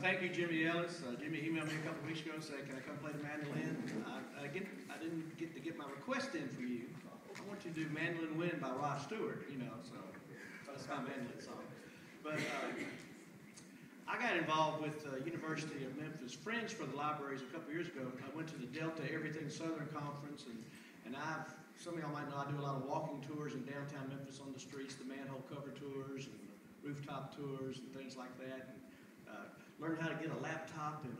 Thank you, Jimmy Ellis. Jimmy emailed me a couple weeks ago and said, "Can I come play the mandolin?" I didn't get to get my request in for you. I want you to do "Mandolin Wind" by Rod Stewart. So that's my mandolin song. But I got involved with the University of Memphis Friends for the Libraries a couple years ago. I went to the Delta Everything Southern Conference, and some of y'all might know I do a lot of walking tours in downtown Memphis on the streets, the manhole cover tours and rooftop tours and things like that. And learned how to get a laptop and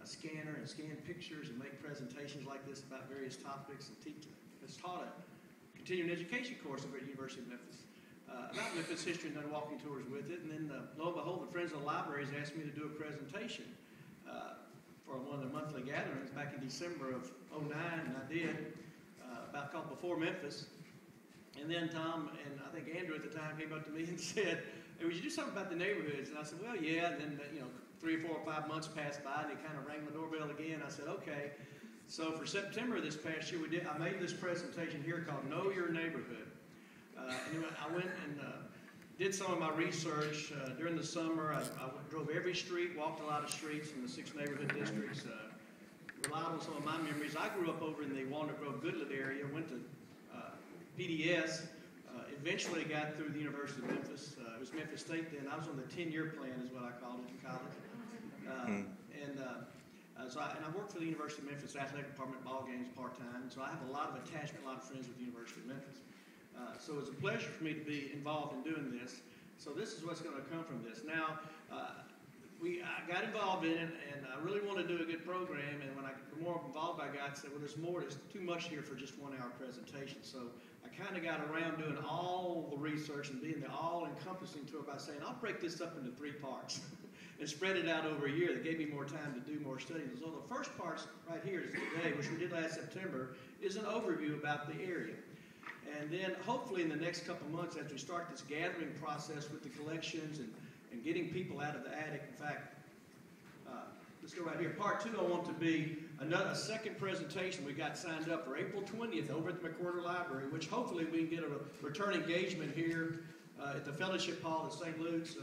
a scanner and scan pictures and make presentations like this about various topics and teach. It's taught a continuing education course over at the University of Memphis about Memphis history and done walking tours with it. And then lo and behold, the Friends of the Libraries asked me to do a presentation for one of their monthly gatherings back in December of '09, and I did called Before Memphis. And then Tom and I think Andrew at the time came up to me and said, "Hey, would you do something about the neighborhoods?" And I said, "Well, yeah." And then 3 or 4 or 5 months passed by, and they kind of rang my doorbell again. I said, "Okay." So for September this past year, I made this presentation here called "Know Your Neighborhood." And I went and did some of my research during the summer. I drove every street, walked a lot of streets in the 6 neighborhood districts. Relied on some of my memories. I grew up over in the Walnut Grove Goodlet area, went to PDS, eventually got through the University of Memphis. It was Memphis State then. I was on the 10-year plan is what I called it in college. So I worked for the University of Memphis Athletic Department, ball games part-time. So I have a lot of attachment, a lot of friends with the University of Memphis. So it's a pleasure for me to be involved in doing this. So this is what's going to come from this. Now, I got involved in it, and I really want to do a good program. And the more involved I got, I said, well, there's too much here for just 1 hour presentation. So I kind of got around doing all the research and being the all-encompassing tour by saying, I'll break this up into 3 parts and spread it out over a year. That gave me more time to do more studying. So the first part right here is today, which we did last September, is an overview about the area. And then hopefully in the next couple months, as we start this gathering process with the collections and getting people out of the attic. In fact, let's go right here. Part 2, I want to be a second presentation we got signed up for April 20th over at the McWhirter Library, which hopefully we can get a return engagement here at the Fellowship Hall at St. Luke's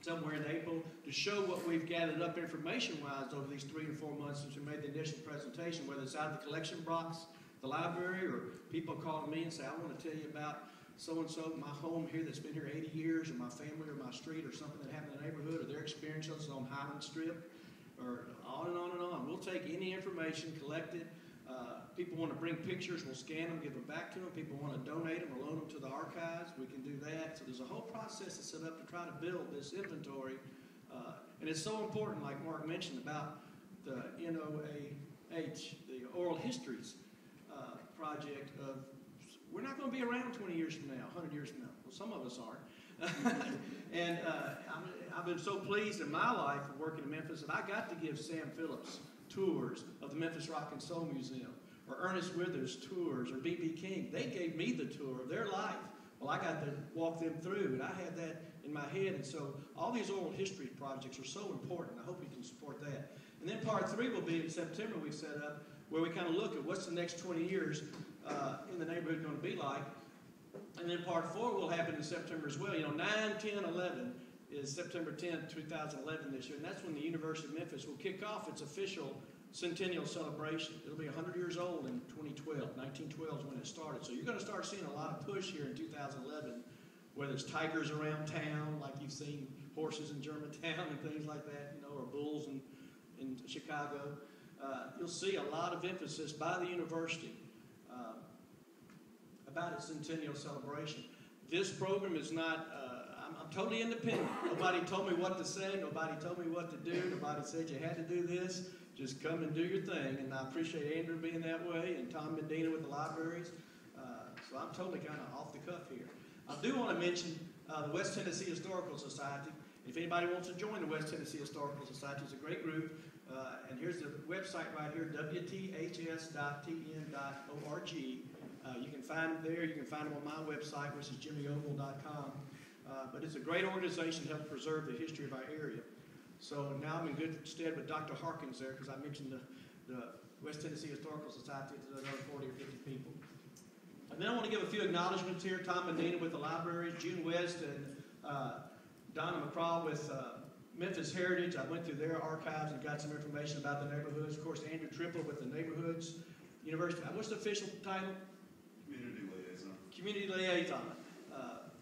somewhere in April to show what we've gathered up information-wise over these 3 or 4 months since we made the initial presentation, whether it's out of the collection box, the library, or people calling me and say, I want to tell you about so-and-so, my home here that's been here 80 years, or my family, or my street, or something that happened in the neighborhood, or their experiences on Highland Strip, or on and on and on. We'll take any information, collect it. People want to bring pictures, we'll scan them, give them back to them. People want to donate them or loan them to the archives, we can do that. So there's a whole process that's set up to try to build this inventory. And it's so important, like Mark mentioned, about the NOAH, the Oral Histories project of, we're not going to be around 20 years from now, 100 years from now. Well, some of us aren't. And I've been so pleased in my life of working in Memphis that I got to give Sam Phillips tours of the Memphis Rock and Soul Museum, or Ernest Withers tours, or B.B. King. They gave me the tour of their life. Well, I got to walk them through, and I had that in my head. And so all these oral history projects are so important. I hope you can support that. And then part 3 will be in September we've set up, where we kind of look at what's the next 20 years in the neighborhood going to be like. And then part 4 will happen in September as well. 9, 10, 11 is September 10th, 2011 this year. And that's when the University of Memphis will kick off its official centennial celebration. It'll be 100 years old in 2012. 1912 is when it started. So you're going to start seeing a lot of push here in 2011, whether it's tigers around town, like you've seen horses in Germantown and things like that, or bulls in Chicago. You'll see a lot of emphasis by the university about its centennial celebration. This program is not, I'm totally independent. Nobody told me what to say. Nobody told me what to do. Nobody said you had to do this. Just come and do your thing. And I appreciate Andrew being that way and Tom Medina with the libraries. So I'm totally kind of off the cuff here. I do want to mention the West Tennessee Historical Society. If anybody wants to join the West Tennessee Historical Society, it's a great group. And here's the website right here, wths.tn.org. You can find them there. You can find them on my website, which is jimmyogle.com. But it's a great organization to help preserve the history of our area. So now I'm in good stead with Dr. Harkins there, because I mentioned the West Tennessee Historical Society to another 40 or 50 people. And then I want to give a few acknowledgments here. Tom Medina with the libraries, June West and Donna McCraw with Memphis Heritage. I went through their archives and got some information about the neighborhoods. Of course, Andrew Triple with the neighborhoods. University, what's the official title? Community liaison. Community liaison.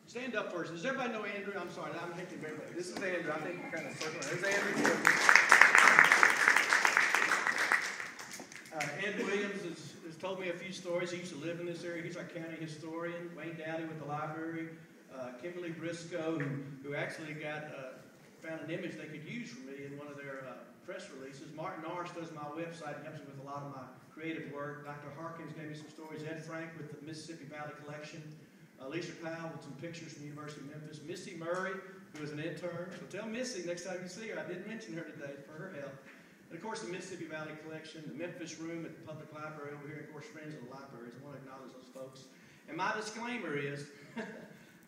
Stand up first. Does everybody know Andrew? I'm sorry, I'm hating everybody. This is Andrew. I think you're kind of circling. There's Andrew. Ed Williams has told me a few stories. He used to live in this area. He's our county historian. Wayne Dowdy with the library. Kimberly Briscoe, who actually found an image they could use for me in one of their press releases. Martin Norris does my website and helps me with a lot of my creative work. Dr. Harkins gave me some stories. Ed Frank with the Mississippi Valley Collection. Lisa Powell with some pictures from the University of Memphis. Missy Murray, who was an intern. So tell Missy next time you see her, I didn't mention her today, for her help. And of course, the Mississippi Valley Collection, the Memphis Room at the Public Library over here, and of course, Friends of the Libraries. I want to acknowledge those folks. And my disclaimer is,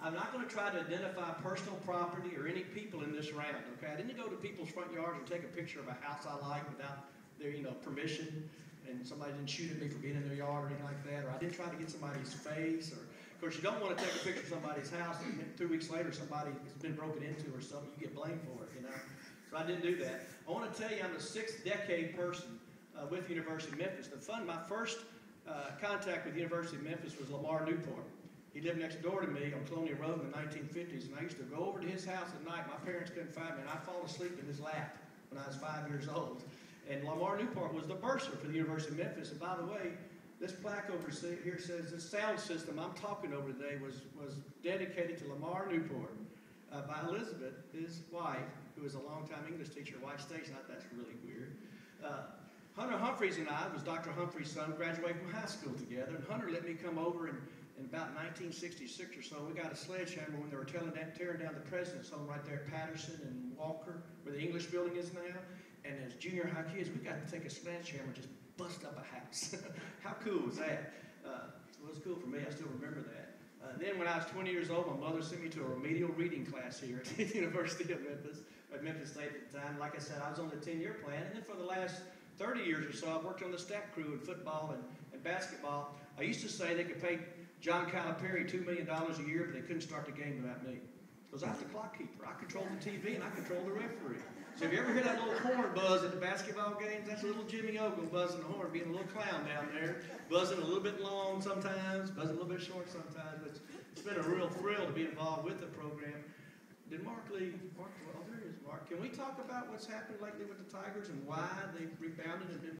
I'm not going to try to identify personal property or any people in this round, okay? I didn't go to people's front yards and take a picture of a house I like without their, permission, and somebody didn't shoot at me for being in their yard or anything like that, or I didn't try to get somebody's face, or, of course, you don't want to take a picture of somebody's house and 2 weeks later somebody has been broken into or something, you get blamed for it, So I didn't do that. I want to tell you I'm a 6th decade person with the University of Memphis. My first contact with the University of Memphis was Lamar Newport. He lived next door to me on Colonial Road in the 1950s, and I used to go over to his house at night. My parents couldn't find me, and I'd fall asleep in his lap when I was 5 years old. And Lamar Newport was the bursar for the University of Memphis. And by the way, this plaque over here says the sound system I'm talking over today was dedicated to Lamar Newport by Elizabeth, his wife, who was a longtime English teacher at White Station. That's really weird. Hunter Humphreys and I, was Dr. Humphrey's son, graduated from high school together. And Hunter let me come over in about 1966 or so. We got a sledgehammer when they were tearing down the President's Home right there at Patterson and Walker, where the English building is now. And as junior high kids, we got to take a sledgehammer and just bust up a house. How cool was that? It was cool for me. I still remember that. Then when I was 20 years old, my mother sent me to a remedial reading class here at the University of Memphis, at Memphis State at the time. Like I said, I was on the 10-year plan. And then for the last 30 years or so, I've worked on the stat crew in football and basketball. I used to say they could pay John Calipari $2 million a year, but they couldn't start the game without me. Because I was the clock keeper. I controlled the TV and I controlled the referee. So if you ever hear that little horn buzz at the basketball games, that's little Jimmy Ogle buzzing the horn, being a little clown down there, buzzing a little bit long sometimes, buzzing a little bit short sometimes. But it's been a real thrill to be involved with the program. Did Mark Lee, well, there is Mark. Can we talk about what's happened lately with the Tigers and why they've rebounded and been